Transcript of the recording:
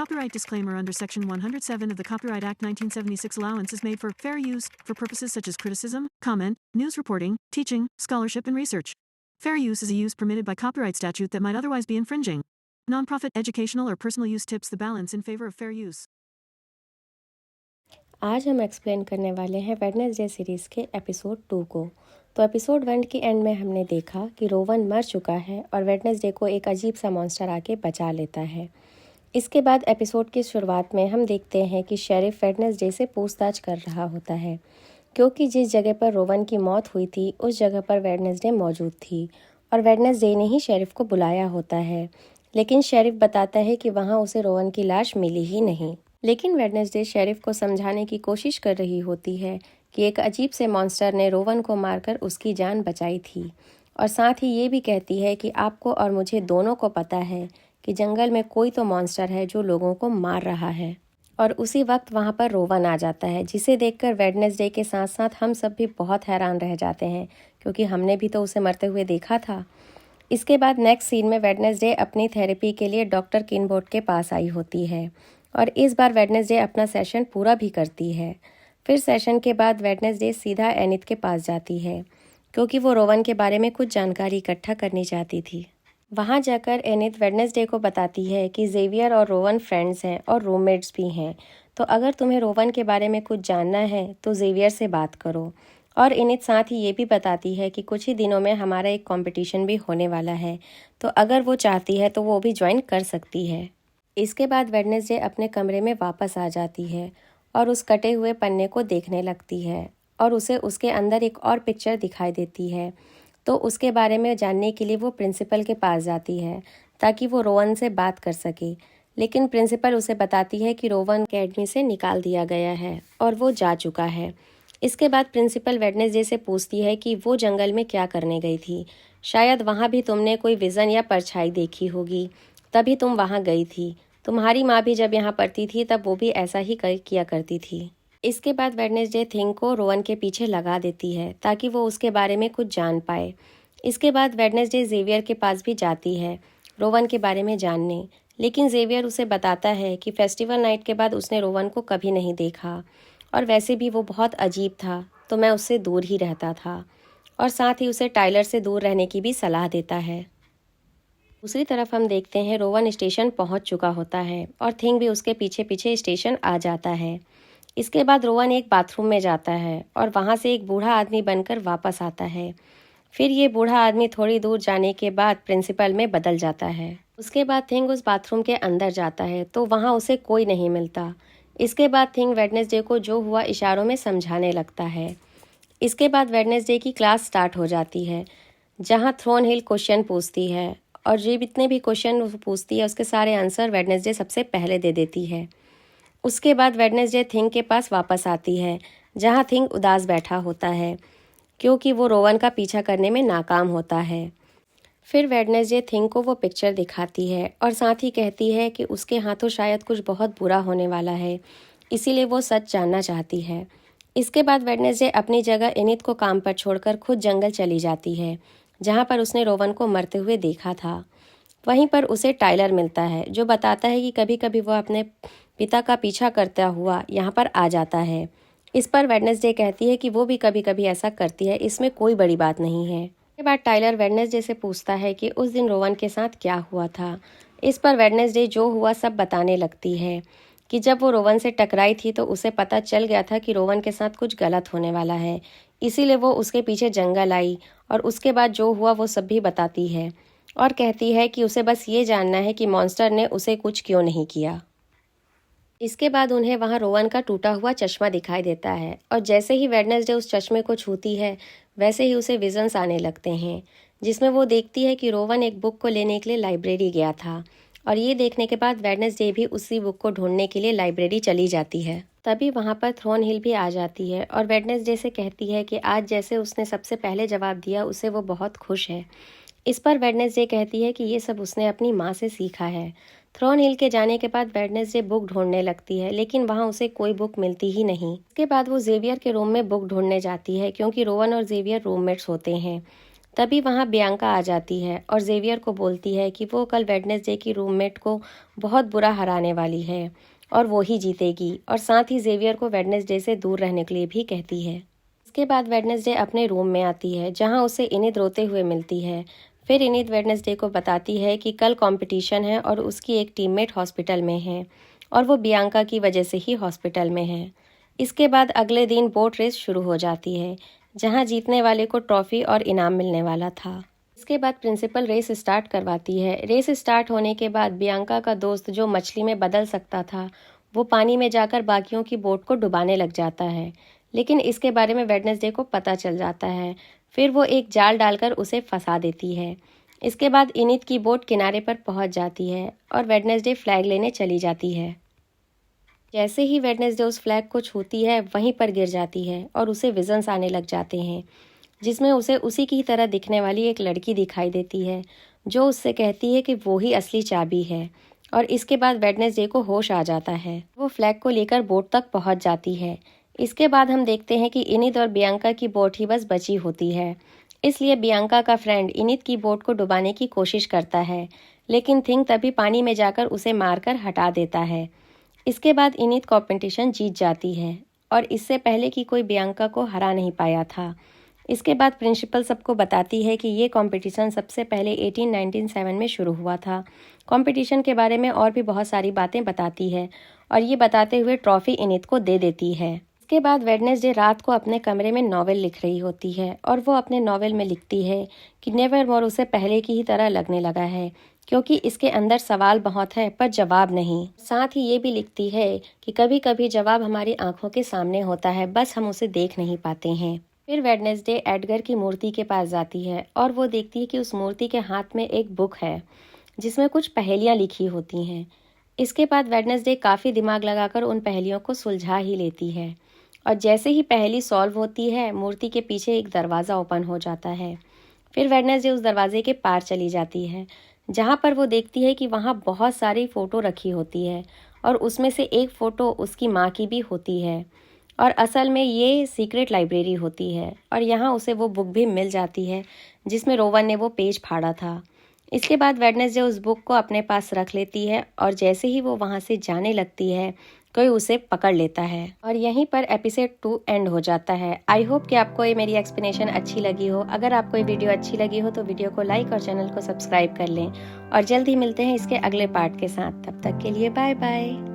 Copyright disclaimer under Section 107 of the Copyright Act 1976 allowance is made for fair use for purposes such as criticism, comment, news reporting, teaching, scholarship and research. Fair use is a use permitted by copyright statute that might otherwise be infringing. Non-profit, educational or personal use tips the balance in favor of fair use. आज हम explain करने वाले हैं Wednesday series के episode 2 को। तो episode 1 के and में हमने देखा कि रोवन मर चुका है और वेडनेसडे को एक अजीब सा मॉन्स्टर आके बचा लेता है। इसके बाद एपिसोड की शुरुआत में हम देखते हैं कि शेरिफ वेडनेसडे से पूछताछ कर रहा होता है, क्योंकि जिस जगह पर रोवन की मौत हुई थी उस जगह पर वेडनेसडे मौजूद थी और वेडनेसडे ने ही शेरिफ को बुलाया होता है। लेकिन शेरिफ बताता है कि वहाँ उसे रोवन की लाश मिली ही नहीं। लेकिन वेडनेसडे शेरिफ को समझाने की कोशिश कर रही होती है कि एक अजीब से मॉन्स्टर ने रोवन को मारकर उसकी जान बचाई थी, और साथ ही ये भी कहती है कि आपको और मुझे दोनों को पता है कि जंगल में कोई तो मॉन्स्टर है जो लोगों को मार रहा है। और उसी वक्त वहाँ पर रोवन आ जाता है, जिसे देखकर वेडनेसडे के साथ साथ हम सब भी बहुत हैरान रह जाते हैं, क्योंकि हमने भी तो उसे मरते हुए देखा था। इसके बाद नेक्स्ट सीन में वेडनेसडे अपनी थेरेपी के लिए डॉक्टर किनबोर्ड के पास आई होती है और इस बार वेडनेसडे अपना सेशन पूरा भी करती है। फिर सेशन के बाद वेडनेसडे सीधा एनिथ के पास जाती है, क्योंकि वो रोवन के बारे में कुछ जानकारी इकट्ठा करनी चाहती थी। वहाँ जाकर एनिथ वेडनेसडे को बताती है कि जेवियर और रोवन फ्रेंड्स हैं और रूममेट्स भी हैं, तो अगर तुम्हें रोवन के बारे में कुछ जानना है तो जेवियर से बात करो। और एनिथ साथ ही ये भी बताती है कि कुछ ही दिनों में हमारा एक कंपटीशन भी होने वाला है, तो अगर वो चाहती है तो वो भी ज्वाइन कर सकती है। इसके बाद वेडनेसडे अपने कमरे में वापस आ जाती है और उस कटे हुए पन्ने को देखने लगती है और उसे उसके अंदर एक और पिक्चर दिखाई देती है। तो उसके बारे में जानने के लिए वो प्रिंसिपल के पास जाती है ताकि वो रोवन से बात कर सके, लेकिन प्रिंसिपल उसे बताती है कि रोवन अकेडमी से निकाल दिया गया है और वो जा चुका है। इसके बाद प्रिंसिपल वेडनेसडे से पूछती है कि वो जंगल में क्या करने गई थी, शायद वहाँ भी तुमने कोई विज़न या परछाई देखी होगी, तभी तुम वहाँ गई थी। तुम्हारी माँ भी जब यहाँ पढ़ती थी तब वो भी ऐसा ही किया करती थी। इसके बाद वेडनेसडे थिंग को रोवन के पीछे लगा देती है ताकि वो उसके बारे में कुछ जान पाए। इसके बाद वेडनेसडे जेवियर के पास भी जाती है रोवन के बारे में जानने, लेकिन जेवियर उसे बताता है कि फेस्टिवल नाइट के बाद उसने रोवन को कभी नहीं देखा और वैसे भी वो बहुत अजीब था, तो मैं उससे दूर ही रहता था। और साथ ही उसे टाइलर से दूर रहने की भी सलाह देता है। दूसरी तरफ हम देखते हैं रोवन स्टेशन पहुंच चुका होता है और थिंग भी उसके पीछे पीछे स्टेशन आ जाता है। इसके बाद रोवन एक बाथरूम में जाता है और वहां से एक बूढ़ा आदमी बनकर वापस आता है। फिर ये बूढ़ा आदमी थोड़ी दूर जाने के बाद प्रिंसिपल में बदल जाता है। उसके बाद थिंग उस बाथरूम के अंदर जाता है तो वहां उसे कोई नहीं मिलता। इसके बाद थिंग वेडनेसडे को जो हुआ इशारों में समझाने लगता है। इसके बाद वेडनेसडे की क्लास स्टार्ट हो जाती है, जहाँ थ्रोन हिल क्वेश्चन पूछती है और जो जितने भी क्वेश्चन पूछती है उसके सारे आंसर वेडनेसडे सबसे पहले दे देती है। उसके बाद वेडनेसडे थिंग के पास वापस आती है, जहाँ थिंग उदास बैठा होता है क्योंकि वो रोवन का पीछा करने में नाकाम होता है। फिर वेडनेसडे थिंग को वो पिक्चर दिखाती है और साथ ही कहती है कि उसके हाथों शायद कुछ बहुत बुरा होने वाला है, इसीलिए वो सच जानना चाहती है। इसके बाद वेडनेसडे अपनी जगह एनिथ को काम पर छोड़कर खुद जंगल चली जाती है, जहाँ पर उसने रोवन को मरते हुए देखा था। वहीं पर उसे टाइलर मिलता है, जो बताता है कि कभी कभी वह अपने पिता का पीछा करता हुआ यहाँ पर आ जाता है। इस पर वेडनेसडे कहती है कि वो भी कभी कभी ऐसा करती है, इसमें कोई बड़ी बात नहीं है। इसके बाद टाइलर वेडनेसडे से पूछता है कि उस दिन रोवन के साथ क्या हुआ था। इस पर वेडनेसडे जो हुआ सब बताने लगती है कि जब वो रोवन से टकराई थी तो उसे पता चल गया था कि रोवन के साथ कुछ गलत होने वाला है, इसीलिए वो उसके पीछे जंगल आई और उसके बाद जो हुआ वो सब भी बताती है और कहती है कि उसे बस ये जानना है कि मॉन्स्टर ने उसे कुछ क्यों नहीं किया। इसके बाद उन्हें वहां रोवन का टूटा हुआ चश्मा दिखाई देता है और जैसे ही वेडनेसडे उस चश्मे को छूती है वैसे ही उसे विजन्स आने लगते हैं, जिसमें वो देखती है कि रोवन एक बुक को लेने के लिए लाइब्रेरी गया था। और ये देखने के बाद वेडनेसडे भी उसी बुक को ढूंढने के लिए लाइब्रेरी चली जाती है। तभी वहां पर थ्रोन हिल भी आ जाती है और वेडनेसडे से कहती है कि आज जैसे उसने सबसे पहले जवाब दिया उसे वो बहुत खुश है। इस पर वेडनेसडे कहती है कि ये सब उसने अपनी माँ से सीखा है। थ्रोन हिल के जाने के बाद वेडनेसडे बुक ढूंढने लगती है, लेकिन वहाँ उसे कोई बुक मिलती ही नहीं। इसके बाद वो जेवियर के रूम में बुक ढूंढने जाती है, क्योंकि रोवन और जेवियर रूममेट्स होते हैं। तभी वहाँ बियांका आ जाती है और जेवियर को बोलती है कि वो कल वेडनेसडे की रूममेट को बहुत बुरा हराने वाली है और वो ही जीतेगी, और साथ ही जेवियर को वेडनेसडे से दूर रहने के लिए भी कहती है। इसके बाद वेडनेसडे अपने रूम में आती है जहाँ उसे इनिद रोते हुए मिलती है। फिर इनिद वेडनेसडे को बताती है कि कल कंपटीशन है और उसकी एक टीममेट हॉस्पिटल में है और वो बियांका की वजह से ही हॉस्पिटल में है। इसके बाद अगले दिन बोट रेस शुरू हो जाती है जहां जीतने वाले को ट्रॉफी और इनाम मिलने वाला था। इसके बाद प्रिंसिपल रेस स्टार्ट करवाती है। रेस स्टार्ट होने के बाद बियांका का दोस्त जो मछली में बदल सकता था वो पानी में जाकर बाकियों की बोट को डुबाने लग जाता है, लेकिन इसके बारे में वेडनेसडे को पता चल जाता है। फिर वो एक जाल डालकर उसे फंसा देती है। इसके बाद इनिद की बोट किनारे पर पहुंच जाती है और वेडनेसडे फ्लैग लेने चली जाती है। जैसे ही वेडनेसडे उस फ्लैग को छूती है वहीं पर गिर जाती है और उसे विजन्स आने लग जाते हैं जिसमें उसे उसी की तरह दिखने वाली एक लड़की दिखाई देती है जो उससे कहती है कि वो ही असली चाबी है। और इसके बाद वेडनेसडे को होश आ जाता है। वो फ्लैग को लेकर बोट तक पहुंच जाती है। इसके बाद हम देखते हैं कि इनिद और बियांका की बोट ही बस बची होती है, इसलिए बियांका का फ्रेंड इनिद की बोट को डुबाने की कोशिश करता है, लेकिन थिंग तभी पानी में जाकर उसे मारकर हटा देता है। इसके बाद इनिद कंपटीशन जीत जाती है और इससे पहले कि कोई बियांका को हरा नहीं पाया था। इसके बाद प्रिंसिपल सबको बताती है कि ये कंपटीशन सबसे पहले 1897 में शुरू हुआ था। कंपटीशन के बारे में और भी बहुत सारी बातें बताती है और ये बताते हुए ट्रॉफी इनिद को दे देती है। इसके बाद वेडनेसडे रात को अपने कमरे में नॉवेल लिख रही होती है और वो अपने नॉवेल में लिखती है कि नेवर मोर उसे पहले की ही तरह लगने लगा है क्योंकि इसके अंदर सवाल बहुत है पर जवाब नहीं। साथ ही ये भी लिखती है कि कभी कभी जवाब हमारी आंखों के सामने होता है, बस हम उसे देख नहीं पाते हैं। फिर वेडनेसडे एडगर की मूर्ति के पास जाती है और वो देखती है कि उस मूर्ति के हाथ में एक बुक है जिसमें कुछ पहेलियां लिखी होती हैं। इसके बाद वेडनेसडे काफ़ी दिमाग लगाकर उन पहेलियों को सुलझा ही लेती है और जैसे ही पहेली सॉल्व होती है मूर्ति के पीछे एक दरवाज़ा ओपन हो जाता है। फिर वेडनेसडे उस दरवाजे के पार चली जाती है जहाँ पर वो देखती है कि वहाँ बहुत सारी फ़ोटो रखी होती है और उसमें से एक फ़ोटो उसकी माँ की भी होती है और असल में ये सीक्रेट लाइब्रेरी होती है और यहाँ उसे वो बुक भी मिल जाती है जिसमें रोवन ने वो पेज फाड़ा था। इसके बाद वेडनेसडे उस बुक को अपने पास रख लेती है और जैसे ही वो वहाँ से जाने लगती है कोई उसे पकड़ लेता है और यहीं पर एपिसोड 2 एंड हो जाता है। आई होप कि आपको ये मेरी एक्सप्लेनेशन अच्छी लगी हो। अगर आपको ये वीडियो अच्छी लगी हो तो वीडियो को लाइक और चैनल को सब्सक्राइब कर लें और जल्द ही मिलते हैं इसके अगले पार्ट के साथ। तब तक के लिए बाय बाय।